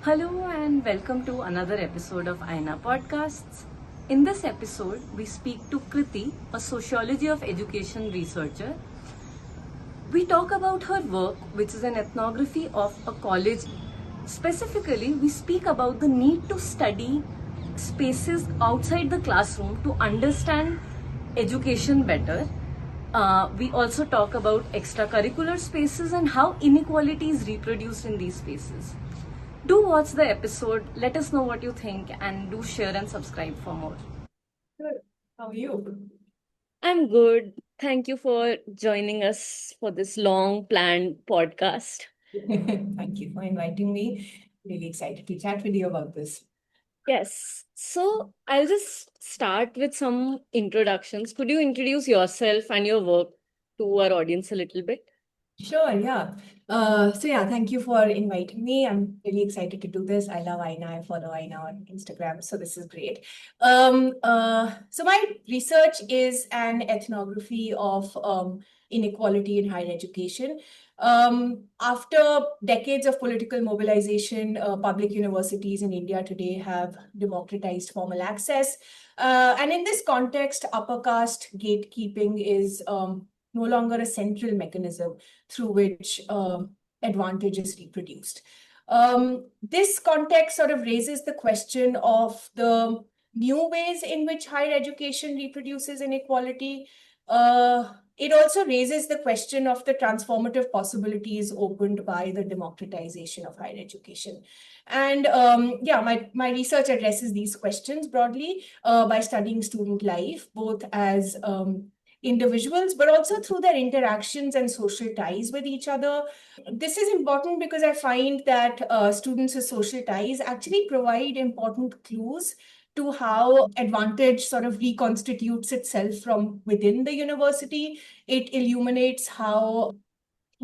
Hello and welcome to another episode of Aina Podcasts. In this episode, we speak to Kriti, a sociology of education researcher. We talk about her work, which is an ethnography of a college. Specifically, we speak about the need to study spaces outside the classroom to understand education better. We also talk about extracurricular spaces and how inequality is reproduced in these spaces. Do watch the episode, let us know what you think, and do share and subscribe for more. Good. How are you? I'm good. Thank you for joining us for this long planned podcast. Thank you for inviting me. Really excited to chat with you about this. Yes. So I'll just start with some introductions. Could you introduce yourself and your work to our audience a little bit? Sure, yeah. Thank you for inviting me. I'm really excited to do this. I love Aina. I follow Aina on Instagram, so this is great. So my research is an ethnography of inequality in higher education. After decades of political mobilization, public universities in India today have democratized formal access. And in this context, upper caste gatekeeping is no longer a central mechanism through which advantage is reproduced. This context sort of raises the question of the new ways in which higher education reproduces inequality. It also raises the question of the transformative possibilities opened by the democratization of higher education. And my research addresses these questions broadly by studying student life, both as individuals, but also through their interactions and social ties with each other. This is important because I find that students with social ties actually provide important clues to how advantage sort of reconstitutes itself from within the university. It illuminates how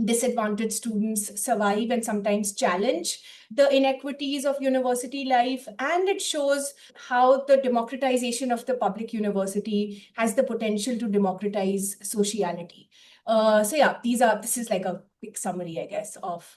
disadvantaged students survive and sometimes challenge the inequities of university life, and it shows how the democratization of the public university has the potential to democratize sociality. This is like a quick summary, I guess, of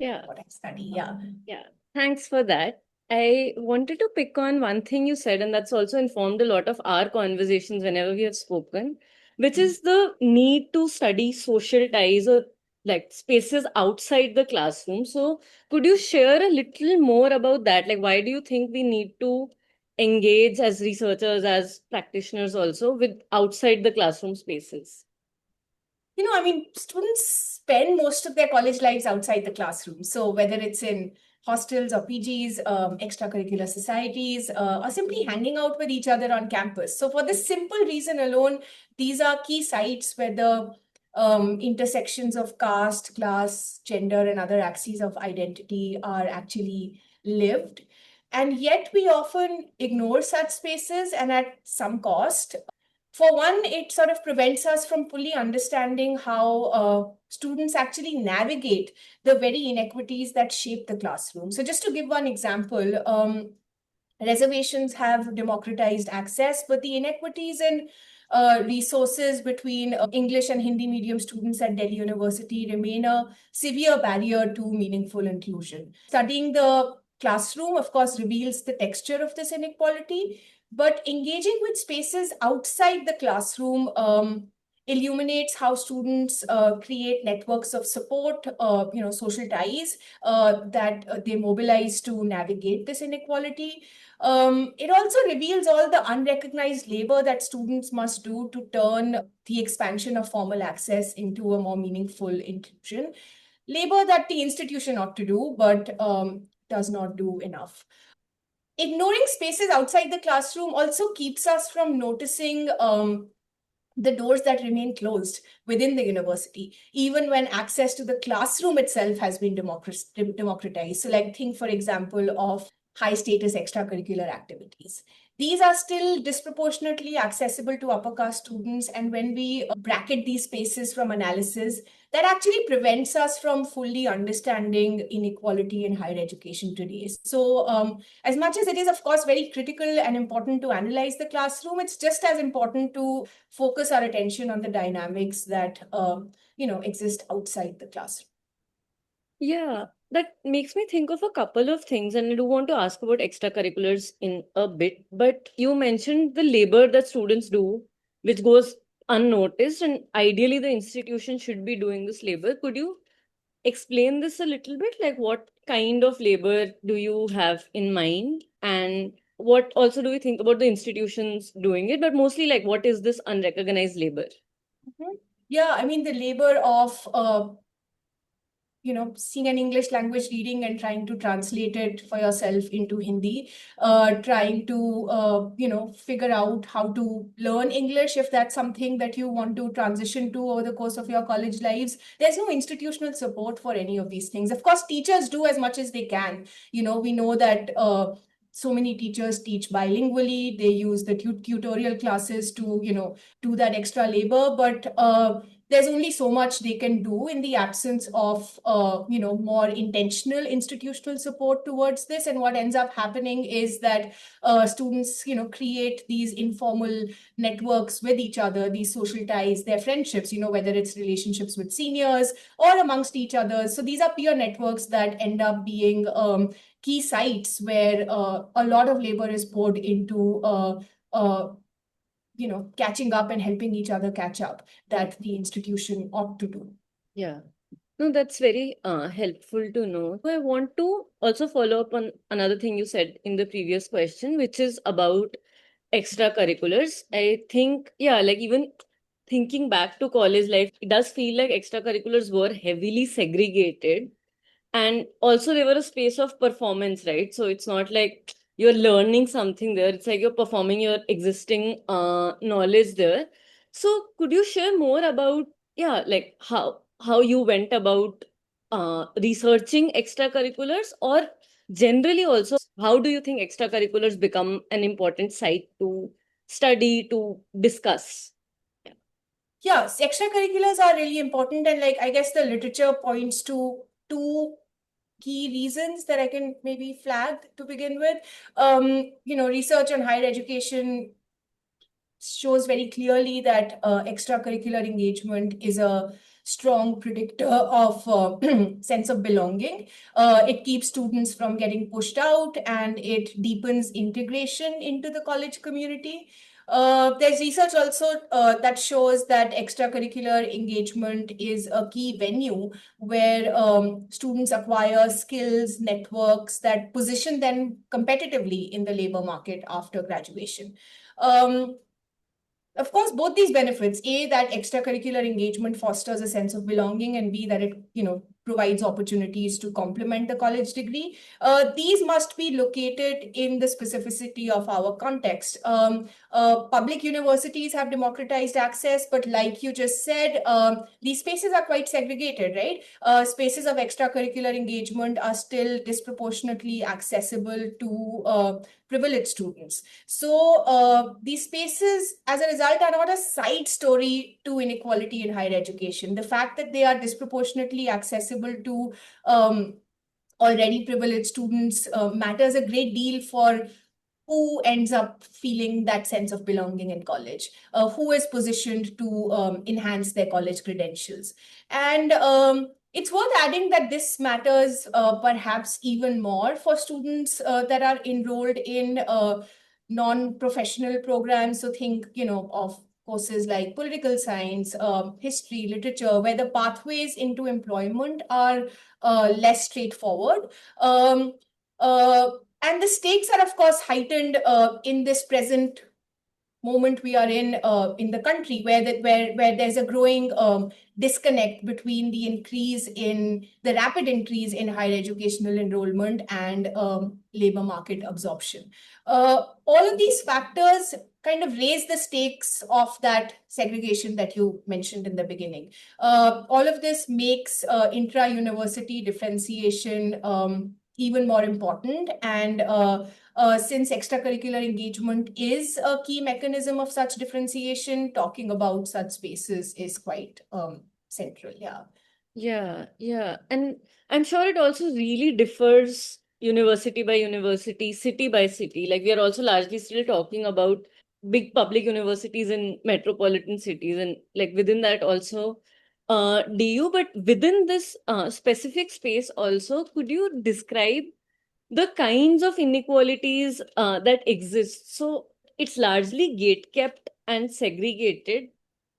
Yeah. what I study. Yeah. Yeah, thanks for that. I wanted to pick on one thing you said, and that's also informed a lot of our conversations whenever we have spoken, which is the need to study social ties or like spaces outside the classroom. So, could you share a little more about that? Like, why do you think we need to engage as researchers, as practitioners also with outside the classroom spaces? I mean, students spend most of their college lives outside the classroom. So whether it's in hostels or PGs, extracurricular societies, or simply hanging out with each other on campus. So for this simple reason alone, these are key sites where the intersections of caste, class, gender, and other axes of identity are actually lived. And yet we often ignore such spaces, and at some cost. For one, it sort of prevents us from fully understanding how students actually navigate the very inequities that shape the classroom. So, just to give one example, reservations have democratized access, but the inequities in resources between English and Hindi medium students at Delhi University remain a severe barrier to meaningful inclusion. Studying the classroom, of course, reveals the texture of this inequality, but engaging with spaces outside the classroom illuminates how students create networks of support, social ties that they mobilize to navigate this inequality. It also reveals all the unrecognized labor that students must do to turn the expansion of formal access into a more meaningful inclusion. Labor that the institution ought to do, but does not do enough. Ignoring spaces outside the classroom also keeps us from noticing the doors that remain closed within the university, even when access to the classroom itself has been democratized. So, like, think, for example, of high status extracurricular activities. These are still disproportionately accessible to upper caste students. And when we bracket these spaces from analysis, that actually prevents us from fully understanding inequality in higher education today. So, as much as it is, of course, very critical and important to analyze the classroom, it's just as important to focus our attention on the dynamics that exist outside the classroom. Yeah, That makes me think of a couple of things, and I do want to ask about extracurriculars in a bit. But you mentioned the labor that students do, which goes unnoticed, and ideally the institution should be doing this labor. Could you explain this a little bit? Like, what kind of labor do you have in mind? And what also do you think about the institutions doing it? But mostly, like, what is this unrecognized labor? Mhm. Yeah, I mean, the labor of seeing an English language reading and trying to translate it for yourself into Hindi, trying to, figure out how to learn English if that's something that you want to transition to over the course of your college lives. There's no institutional support for any of these things. Of course, teachers do as much as they can. We know that. So many teachers teach bilingually. They use the tutorial classes to, do that extra labor. But there's only so much they can do in the absence of more intentional institutional support towards this. And what ends up happening is that students create these informal networks with each other, these social ties, their friendships, whether it's relationships with seniors or amongst each other. So these are peer networks that end up being key sites where a lot of labor is poured into uh, catching up and helping each other catch up that the institution ought to do. Yeah. No, that's very helpful to know. I want to also follow up on another thing you said in the previous question, which is about extracurriculars. I think, yeah, like even thinking back to college life, it does feel like extracurriculars were heavily segregated. And also, they were a space of performance, right? So it's not like you're learning something there, it's like you're performing your existing knowledge there. So, could you share more about, yeah, like how you went about researching extracurriculars, or generally also how do you think extracurriculars become an important site to study, to discuss? Yeah, extracurriculars are really important. And like, I guess the literature points to two key reasons that I can maybe flag to begin with. Research on higher education shows very clearly that extracurricular engagement is a strong predictor of sense of belonging. It keeps students from getting pushed out, and it deepens integration into the college community. There's research also that shows that extracurricular engagement is a key venue where students acquire skills, networks that position them competitively in the labor market after graduation. Um, of course, both these benefits, A, that extracurricular engagement fosters a sense of belonging, and B, that it, provides opportunities to complement the college degree. These must be located in the specificity of our context. Public universities have democratized access, but like you just said, these spaces are quite segregated, right? Spaces of extracurricular engagement are still disproportionately accessible to privileged students. So these spaces, as a result, are not a side story to inequality in higher education. The fact that they are disproportionately accessible to already privileged students matters a great deal for who ends up feeling that sense of belonging in college, who is positioned to enhance their college credentials. And it's worth adding that this matters perhaps even more for students that are enrolled in non-professional programs. So think, of courses like political science, history, literature, where the pathways into employment are less straightforward. Um, uh, and the stakes are, of course, heightened in this present moment we are in the country, where there's a growing disconnect between the rapid increase in higher educational enrollment and labor market absorption. All of these factors kind of raise the stakes of that segregation that you mentioned in the beginning. All of this makes intra-university differentiation even more important. And since extracurricular engagement is a key mechanism of such differentiation, talking about such spaces is quite central. Yeah. Yeah, yeah. And I'm sure it also really differs university by university, city by city. Like we are also largely still talking about big public universities in metropolitan cities. And like within that also, DU, but within this specific space also, could you describe the kinds of inequalities that exist? So it's largely gate kept and segregated.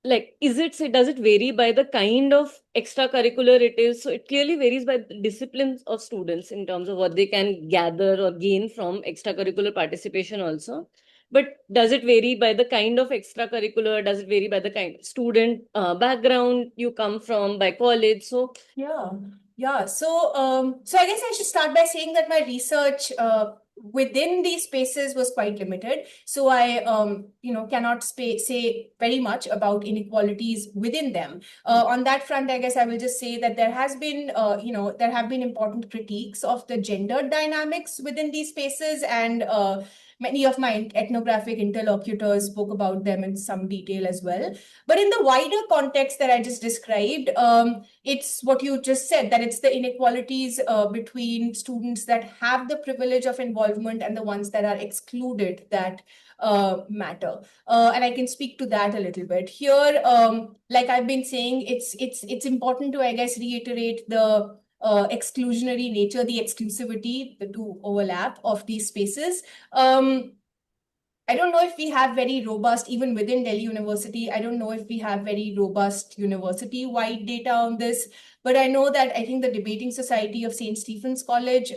Like, does it vary by the kind of extracurricular it is? So it clearly varies by the disciplines of students in terms of what they can gather or gain from extracurricular participation also. But does it vary by the kind of extracurricular? Does it vary by the kind of student background you come from, by college? So Yeah, yeah. So I guess I should start by saying that my research within these spaces was quite limited. So I, cannot say very much about inequalities within them. On that front, I guess I will just say that there has been, there have been important critiques of the gender dynamics within these spaces, and many of my ethnographic interlocutors spoke about them in some detail as well. But in the wider context that I just described, it's what you just said, that it's the inequalities between students that have the privilege of involvement and the ones that are excluded that matter. And I can speak to that a little bit here. Like I've been saying, it's important to, I guess, reiterate the exclusionary nature, the exclusivity, the two overlap of these spaces. I don't know if we have very robust, even within Delhi University, I don't know if we have very robust university-wide data on this, but I know that I think the Debating Society of St. Stephen's College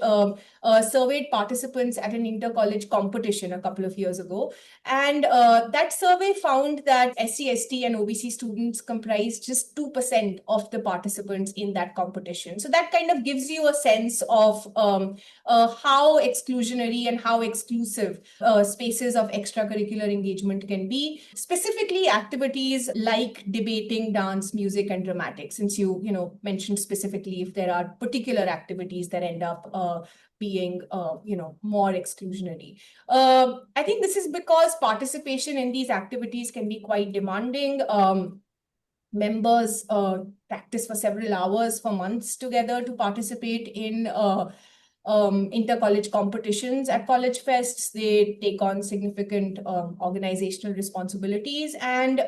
surveyed participants at an inter-college competition a couple of years ago. And that survey found that SC, ST, and OBC students comprised just 2% of the participants in that competition. So that kind of gives you a sense of how exclusionary and how exclusive spaces of extracurricular engagement can be, specifically activities like debating, dance, music, and dramatics, since you mentioned specifically if there are particular activities that end up being more exclusionary. I think this is because participation in these activities can be quite demanding. Members practice for several hours, for months together to participate in inter-college competitions at college fests. They take on significant organizational responsibilities. And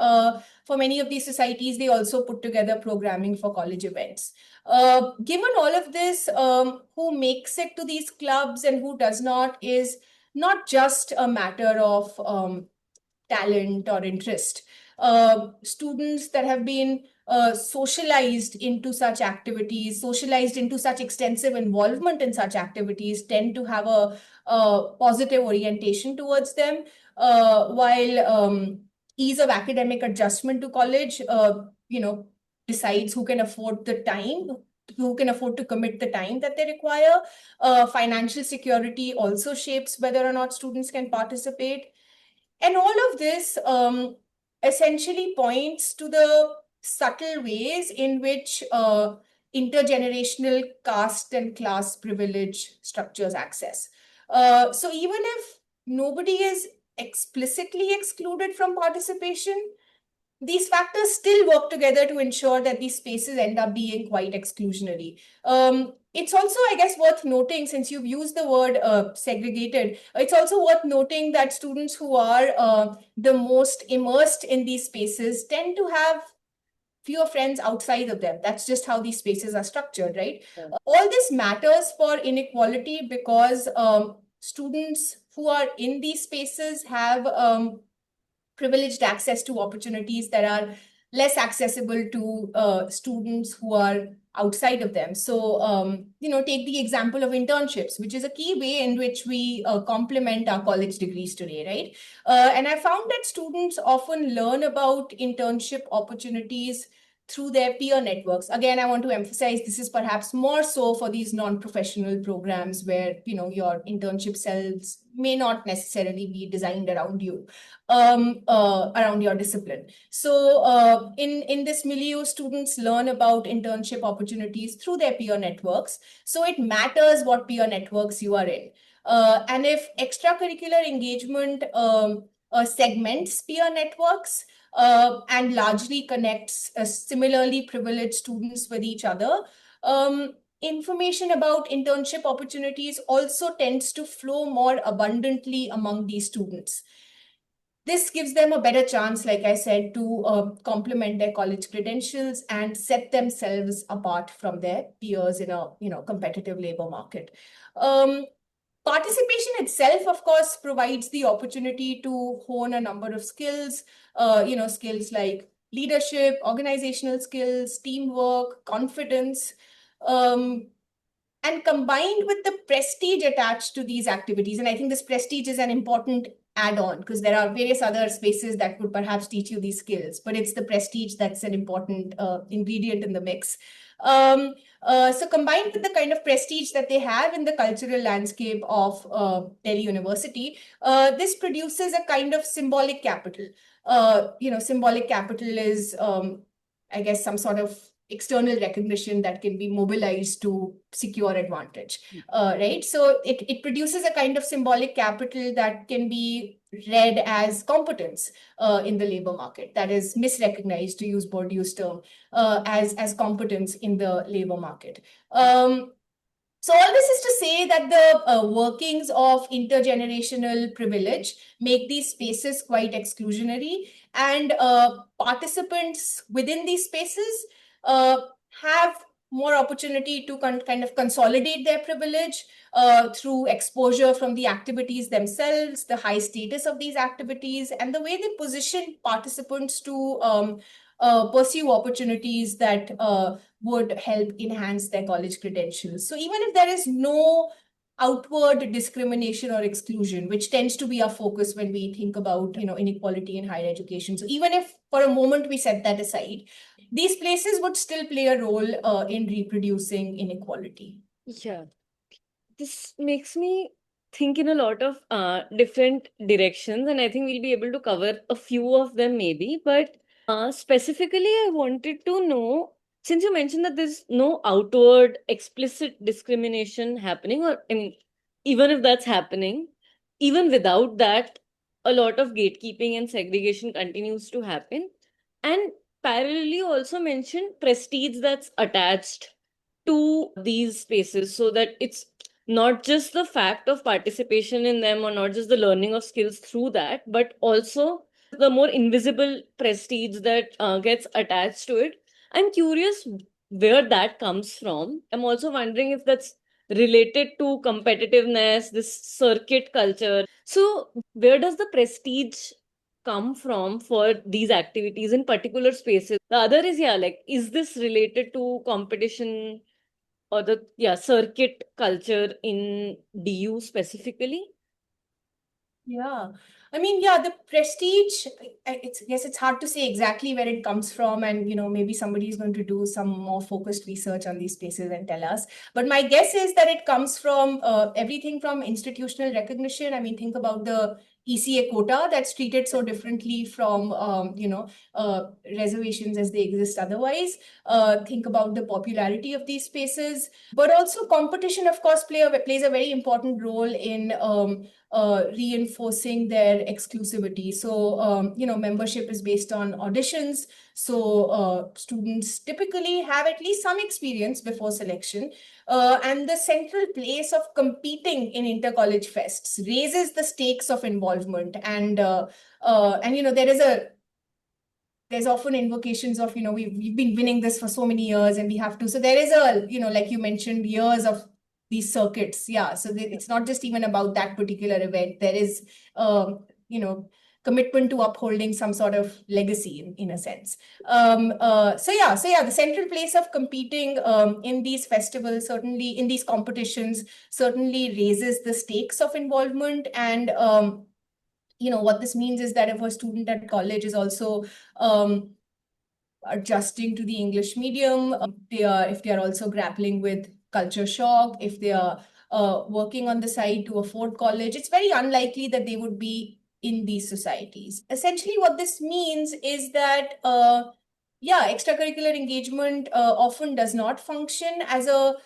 for many of these societies, they also put together programming for college events. Given all of this, who makes it to these clubs and who does not is not just a matter of talent or interest. Students that have been socialized into such activities, socialized into such extensive involvement in such activities, tend to have a positive orientation towards them, while ease of academic adjustment to college, decides who can afford the time, who can afford to commit the time that they require. Financial security also shapes whether or not students can participate. And all of this essentially points to the subtle ways in which intergenerational caste and class privilege structures access. So even if nobody is explicitly excluded from participation, these factors still work together to ensure that these spaces end up being quite exclusionary. It's also, I guess, worth noting, since you've used the word segregated, it's also worth noting that students who are the most immersed in these spaces tend to have fewer friends outside of them. That's just how these spaces are structured, right? Yeah. All this matters for inequality because students who are in these spaces have privileged access to opportunities that are less accessible to students who are outside of them. So, take the example of internships, which is a key way in which we complement our college degrees today, right? And I found that students often learn about internship opportunities through their peer networks. Again, I want to emphasize this is perhaps more so for these non-professional programs where, your internship cells may not necessarily be designed around you, around your discipline. So in this milieu, students learn about internship opportunities through their peer networks. So it matters what peer networks you are in. And if extracurricular engagement segments peer networks and largely connects similarly privileged students with each other, information about internship opportunities also tends to flow more abundantly among these students. this gives them a better chance, like I said, to complement their college credentials and set themselves apart from their peers in a competitive labor market. Um, Participation itself, of course, provides the opportunity to hone a number of skills, skills like leadership, organizational skills, teamwork, confidence. Um, and combined with the prestige attached to these activities, and I think this prestige is an important add-on because there are various other spaces that would perhaps teach you these skills, but it's the prestige that's an important ingredient in the mix. um, so combined with the kind of prestige that they have in the cultural landscape of Delhi University, this produces a kind of symbolic capital. Symbolic capital is, I guess, some sort of external recognition that can be mobilized to secure advantage, right? So it produces a kind of symbolic capital that can be read as competence in the labor market, that is misrecognized, to use Bourdieu's term, as competence in the labor market. So all this is to say that the workings of intergenerational privilege make these spaces quite exclusionary, and participants within these spaces uh, have more opportunity to kind of consolidate their privilege through exposure from the activities themselves, the high status of these activities, and the way they position participants to pursue opportunities that would help enhance their college credentials. So even if there is no outward discrimination or exclusion, which tends to be our focus when we think about inequality in higher education, so even if for a moment we set that aside, these places would still play a role in reproducing inequality. Yeah, this makes me think in a lot of different directions, and I think we'll be able to cover a few of them maybe. But specifically, I wanted to know, since you mentioned that there's no outward explicit discrimination happening, or I mean, even if that's happening, even without that, a lot of gatekeeping and segregation continues to happen. And parallelly, also mentioned prestige that's attached to these spaces, so that it's not just the fact of participation in them, or not just the learning of skills through that, but also the more invisible prestige that gets attached to it. I'm curious where that comes from. I'm also wondering if that's related to competitiveness, this circuit culture. So where does the prestige come from for these activities in particular spaces? The other is, yeah, like, is this related to competition or the, yeah, circuit culture in DU specifically? Yeah, I mean, yeah, the prestige, it's hard to say exactly where it comes from, and maybe somebody is going to do some more focused research on these spaces and tell us. But my guess is that it comes from everything from institutional recognition. I mean, think about the ECA quota that's treated so differently from reservations as they exist otherwise. Think about the popularity of these spaces, but also competition, of course, plays a very important role in reinforcing their exclusivity. So, membership is based on auditions. So, students typically have at least some experience before selection. And the central place of competing in inter-college fests raises the stakes of involvement. There's often invocations of, we've been winning this for so many years and we have to. So there is like you mentioned, years of these circuits. Yeah. So it's not just even about that particular event. There is, commitment to upholding some sort of legacy in a sense. So the central place of competing in these festivals, certainly in these competitions, certainly raises the stakes of involvement. And what this means is that if a student at college is also adjusting to the English medium, if they are also grappling with culture shock, if they are working on the side to afford college, it's very unlikely that they would be in these societies. Essentially, what this means is that extracurricular engagement often does not function as a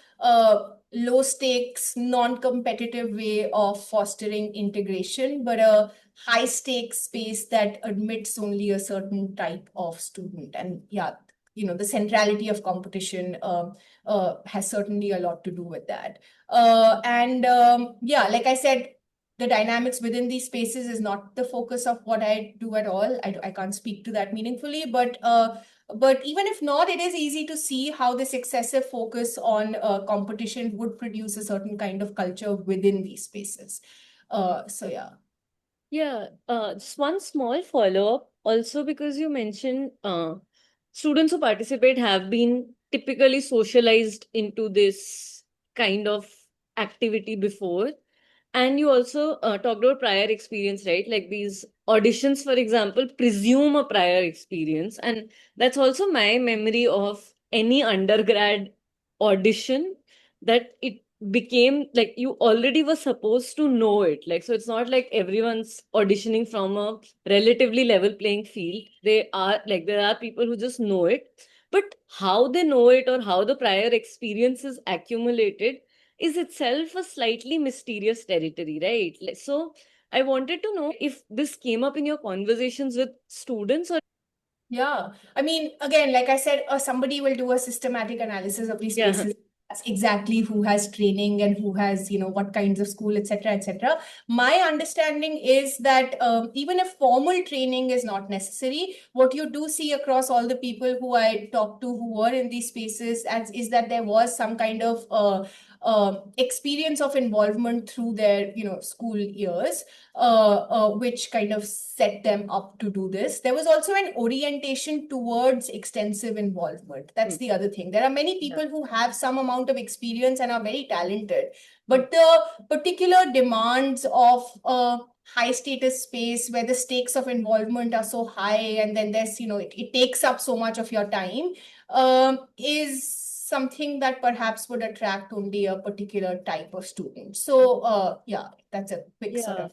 low stakes, non-competitive way of fostering integration, but a high stakes space that admits only a certain type of student. And yeah, the centrality of competition has certainly a lot to do with that. Like I said, the dynamics within these spaces is not the focus of what I do at all. I can't speak to that meaningfully, but even if not, it is easy to see how this excessive focus on competition would produce a certain kind of culture within these spaces. So yeah. Yeah, just one small follow-up also, because you mentioned students who participate have been typically socialized into this kind of activity before. And you also talked about prior experience, right? Like these auditions, for example, presume a prior experience. And that's also my memory of any undergrad audition, that it became like you already were supposed to know it. Like, so it's not like everyone's auditioning from a relatively level playing field. They are like, there are people who just know it. But how they know it or how the prior experience is accumulated is itself a slightly mysterious territory, right? So I wanted to know if this came up in your conversations with students or Yeah, I mean, again, like I said, somebody will do a systematic analysis of these yeah. spaces, exactly who has training and who has, what kinds of school, etc., etc. My understanding is that even if formal training is not necessary, what you do see across all the people who I talked to who were in these spaces is that there was some kind of experience of involvement through their, school years, which kind of set them up to do this. There was also an orientation towards extensive involvement. That's the other thing. There are many people who have some amount of experience and are very talented, but the particular demands of a high status space where the stakes of involvement are so high, and then there's, it takes up so much of your time, is something that perhaps would attract only a particular type of student. So, yeah, that's a quick sort Yeah. of.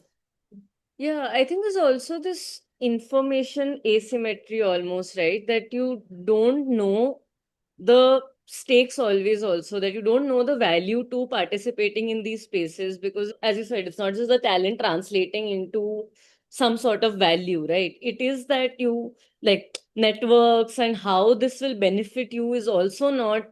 Yeah, I think there's also this information asymmetry almost, right? That you don't know the stakes always, also, that you don't know the value to participating in these spaces, because, as you said, it's not just the talent translating into some sort of value, right? It is that you like networks and how this will benefit you is also not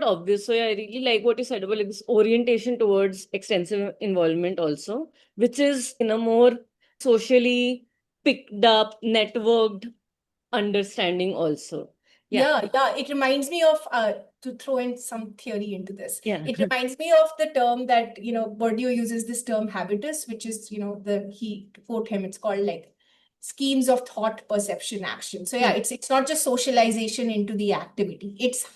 obvious. So yeah, I really like what you said about like this orientation towards extensive involvement also, which is in a more socially picked up, networked understanding also. Yeah. Yeah. It reminds me of to throw in some theory into this. Yeah. It reminds me of the term that, Bourdieu uses, this term habitus, which is, to quote him, it's called like schemes of thought, perception, action. So yeah, it's not just socialization into the activity. It's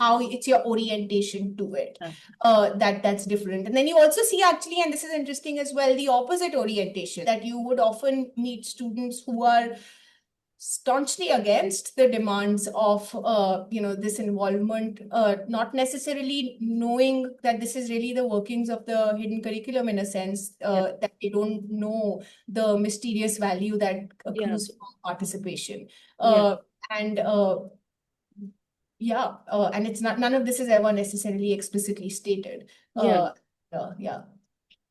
your orientation to it. Yeah. That's different. And then you also see, actually, and this is interesting as well, the opposite orientation, that you would often meet students who are staunchly against the demands of this involvement, not necessarily knowing that this is really the workings of the hidden curriculum, in a sense, that they don't know the mysterious value that Yeah. accrues from participation. Yeah. And yeah, and it's not, none of this is ever necessarily explicitly stated. Yeah. Yeah.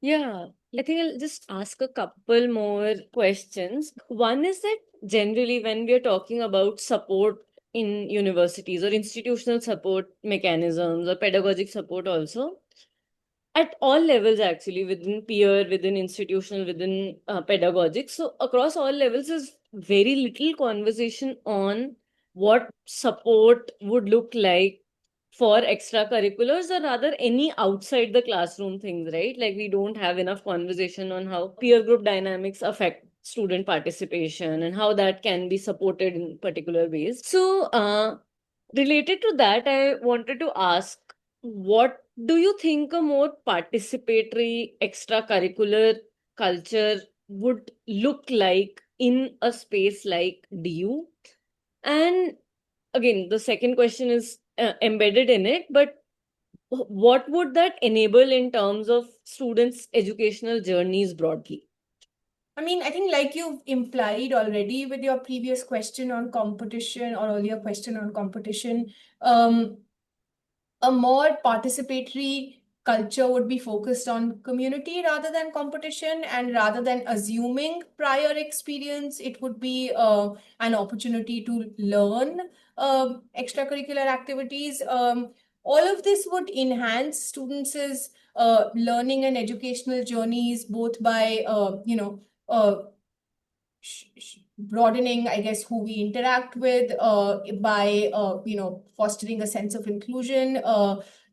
Yeah. I think I'll just ask a couple more questions. One is that generally, when we are talking about support in universities or institutional support mechanisms or pedagogic support, also at all levels, actually, within peer, within institutional, within pedagogic. So, across all levels, is very little conversation on what support would look like for extracurriculars, or rather any outside the classroom things, right? Like, we don't have enough conversation on how peer group dynamics affect student participation and how that can be supported in particular ways. So, related to that, I wanted to ask, what do you think a more participatory extracurricular culture would look like in a space like DU? And again, the second question is embedded in it, but what would that enable in terms of students' educational journeys broadly? I mean, I think, like you've implied already with your previous question on competition, or earlier question on competition, um, a more participatory culture would be focused on community rather than competition, and rather than assuming prior experience, it would be an opportunity to learn extracurricular activities. all of this would enhance students' learning and educational journeys, both by broadening, I guess, who we interact with, by fostering a sense of inclusion,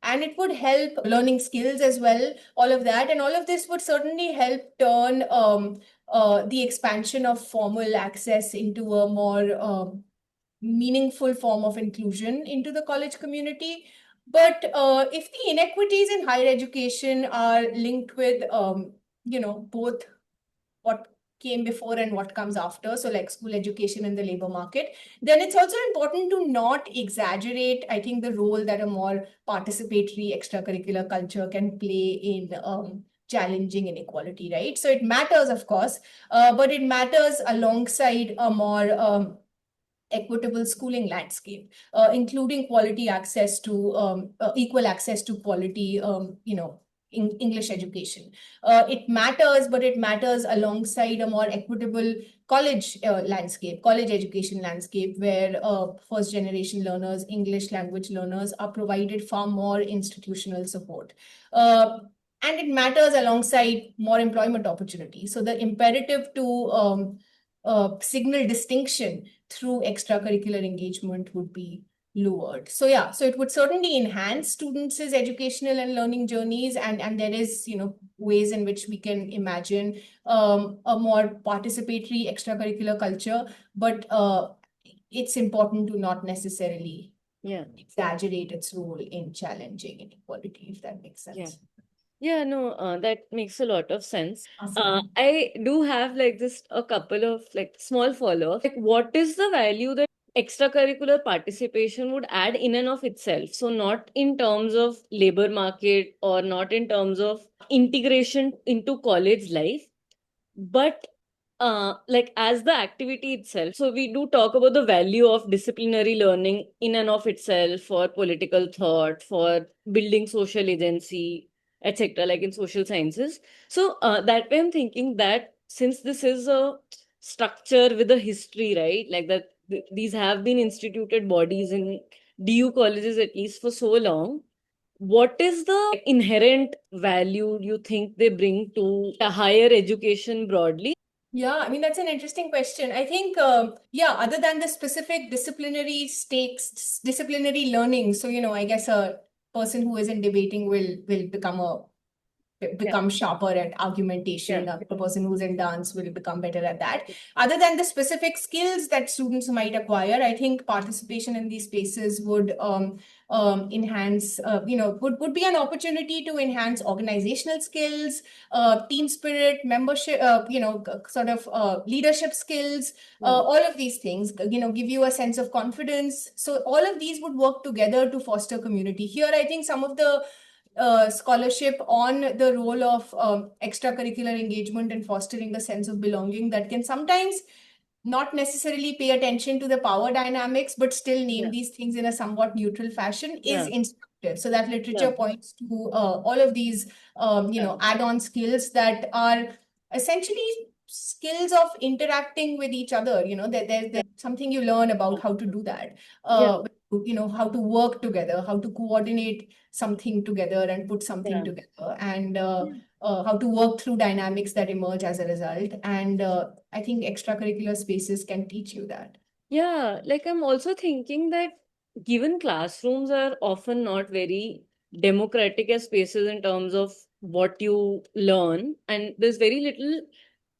and it would help learning skills as well. All of that, and all of this would certainly help turn the expansion of formal access into a more meaningful form of inclusion into the college community. But if the inequities in higher education are linked with, both what came before and what comes after, so like school education and the labor market, then it's also important to not exaggerate, I think, the role that a more participatory extracurricular culture can play in challenging inequality, right? So it matters, of course, but it matters alongside a more equitable schooling landscape, including quality access to equal access to quality, English education. It matters, but it matters alongside a more equitable college landscape, college education landscape, where first generation learners, English language learners, are provided far more institutional support. And it matters alongside more employment opportunities. So the imperative to signal distinction through extracurricular engagement would be lowered. So yeah, so it would certainly enhance students' educational and learning journeys, and there is, ways in which we can imagine a more participatory extracurricular culture, but it's important to not necessarily exaggerate its role in challenging inequality, if that makes sense. Yeah, no, that makes a lot of sense. Awesome. I do have like just a couple of like small follow-ups. Like, what is the value that extracurricular participation would add in and of itself? So not in terms of labor market or not in terms of integration into college life, but like as the activity itself. So we do talk about the value of disciplinary learning in and of itself for political thought, for building social agency, etc., like in social sciences. So that way I'm thinking that since this is a structure with a history, right, like that these have been instituted bodies in DU colleges at least for so long, what is the inherent value you think they bring to higher education broadly? Yeah, I mean, that's an interesting question. I think, other than the specific disciplinary stakes, disciplinary learning, so, I guess a person who isn't debating will become sharper at argumentation. Yeah. A person who's in dance will become better at that. Other than the specific skills that students might acquire, I think participation in these spaces would enhance, would be an opportunity to enhance organizational skills, team spirit, membership, sort of leadership skills, all of these things, give you a sense of confidence. So all of these would work together to foster community. Here, I think some of the scholarship on the role of extracurricular engagement and fostering a sense of belonging that can sometimes not necessarily pay attention to the power dynamics, but still name these things in a somewhat neutral fashion is instructive. So that literature points to all of these, add-on skills that are essentially skills of interacting with each other. There's something you learn about how to do that. How to work together, how to coordinate something together and put something together, and how to work through dynamics that emerge as a result. And I think extracurricular spaces can teach you that. Yeah, like I'm also thinking that given classrooms are often not very democratic as spaces in terms of what you learn, and there's very little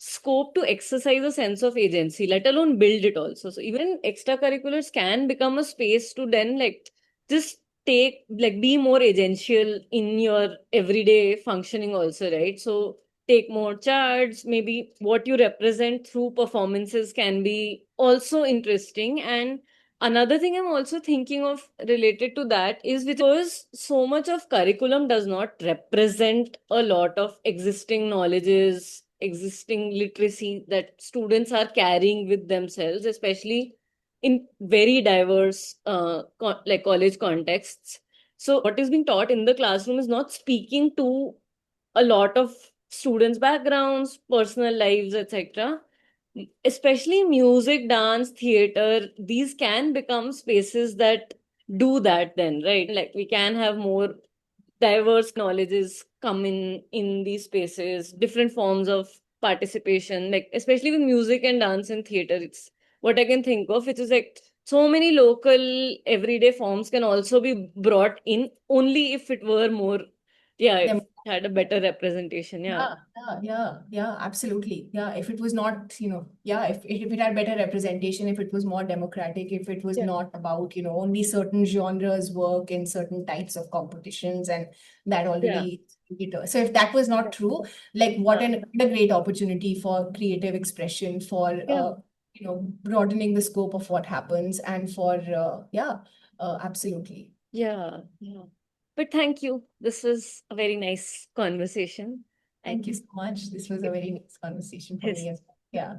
scope to exercise a sense of agency, let alone build it also. So even extracurriculars can become a space to then like just take like be more agential in your everyday functioning also, right? So take more charge, maybe what you represent through performances can be also interesting. And another thing I'm also thinking of related to that is because so much of curriculum does not represent a lot of existing knowledges, existing literacy that students are carrying with themselves, especially in very diverse like college contexts. So what is being taught in the classroom is not speaking to a lot of students' backgrounds, personal lives, etc. Especially music, dance, theater, these can become spaces that do that then, right? Like we can have more diverse knowledges come in these spaces, different forms of participation, like especially with music and dance and theater. It's what I can think of, which is like so many local everyday forms can also be brought in only if it were more, yeah, if Them. it had a better representation. Yeah. Yeah, absolutely. Yeah, if it was not, yeah, if it had better representation, if it was more democratic, if it was Yeah. not about, only certain genres work in certain types of competitions and that Yeah. already, so if that was not Yeah. true, like what a great opportunity for creative expression, for, Yeah. broadening the scope of what happens and for, absolutely. Yeah. Yeah. But thank you. This was a very nice conversation. I Thank you think so much. This was a very nice conversation for me yes. as well. Yeah.